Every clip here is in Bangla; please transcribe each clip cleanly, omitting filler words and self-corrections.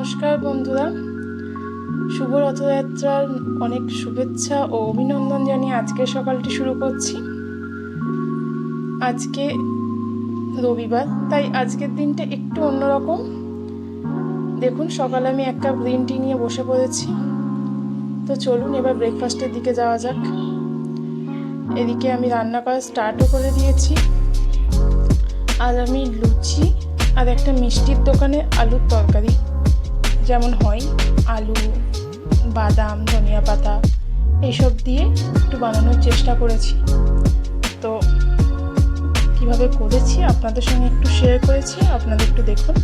নমস্কার বন্ধুরা, শুভ রথযাত্রার অনেক শুভেচ্ছা ও অভিনন্দন জানিয়ে আজকের সকালটি শুরু করছি। আজকে রবিবার, তাই আজকের দিনটা একটু অন্যরকম। দেখুন, সকালে আমি এক কাপ গ্রিন টি নিয়ে বসে পড়েছি। তো চলুন এবার ব্রেকফাস্টের দিকে যাওয়া যাক। এদিকে আমি রান্না করা স্টার্টও করে দিয়েছি। আজ আমি লুচি আর একটা মিষ্টির দোকানে আলুর তরকারি, যেমন হয় আলু, বাদাম, ধনিয়া পাতা এইসব দিয়ে একটু বানানোর চেষ্টা করেছি। তো কিভাবে করেছি আপনাদের সঙ্গে একটু শেয়ার করেছি, আপনারা একটু দেখুন।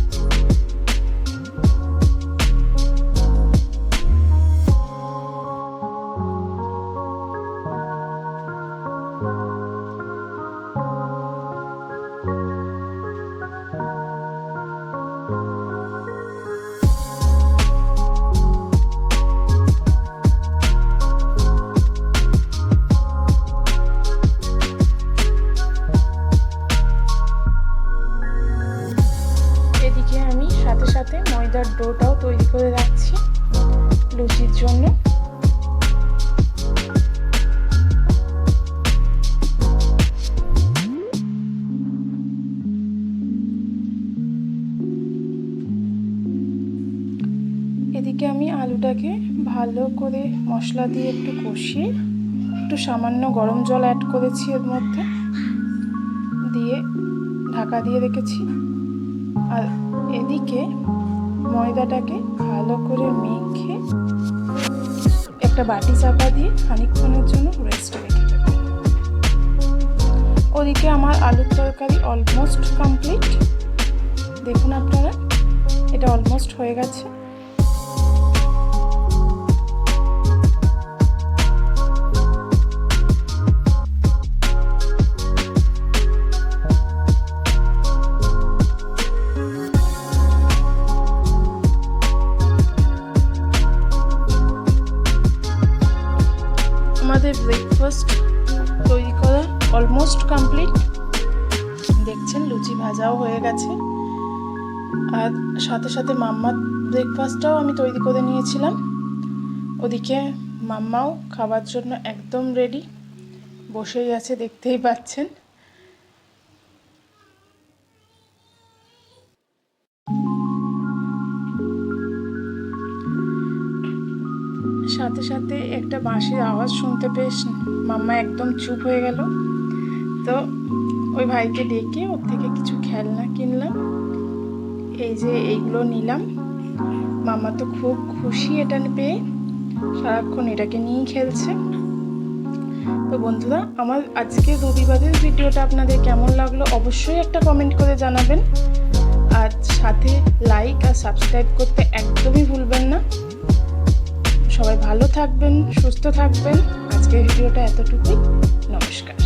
এদিকে আমি সাথে সাথে ময়দার ডোটাও তৈরি করে রাখছি লুচির জন্য। এদিকে আমি আলুটাকে ভালো করে মশলা দিয়ে একটু কষিয়ে একটু সামান্য গরম জল অ্যাড করেছি, এর মধ্যে দিয়ে ঢাকা দিয়ে রেখেছি। আর এদিকে ময়দাটাকে ভালো করে মেখে একটা বাটি চাপা দিয়ে খানিকক্ষণের জন্য রেস্ট রেখে দেব। ওদিকে আমার আলুর তরকারি অলমোস্ট কমপ্লিট। দেখুন আপনারা, এটা অলমোস্ট হয়ে গেছে। আমাদের ব্রেকফাস্ট তৈরি করা অলমোস্ট কমপ্লিট। দেখছেন লুচি ভাজাও হয়ে গেছে, আর সাথে সাথে মাম্মার ব্রেকফাস্টটাও আমি তৈরি করে নিয়েছিলাম। ওদিকে মাম্মাও খাবার জন্য একদম রেডি, বসেই আছে, দেখতেই পাচ্ছেন। সাথে সাথে একটা বাঁশির আওয়াজ শুনতে পেয়ে মাম্মা একদম চুপ হয়ে গেল। তো ওই ভাইকে ডেকে ওর থেকে কিছু খেলনা কিনলাম। এই যে এইগুলো নিলাম। মাম্মা তো খুব খুশি এটা পেয়ে, সারাক্ষণ এটাকে নিয়েই খেলছে। তো বন্ধুরা, আমার আজকে রবিবারের ভিডিওটা আপনাদের কেমন লাগলো অবশ্যই একটা কমেন্ট করে জানাবেন। আর সাথে লাইক আর সাবস্ক্রাইব করতে একদমই ভুলবেন না। সবাই ভালো থাকবেন, সুস্থ থাকবেন। আজকের ভিডিওটা এতটুকুই। নমস্কার।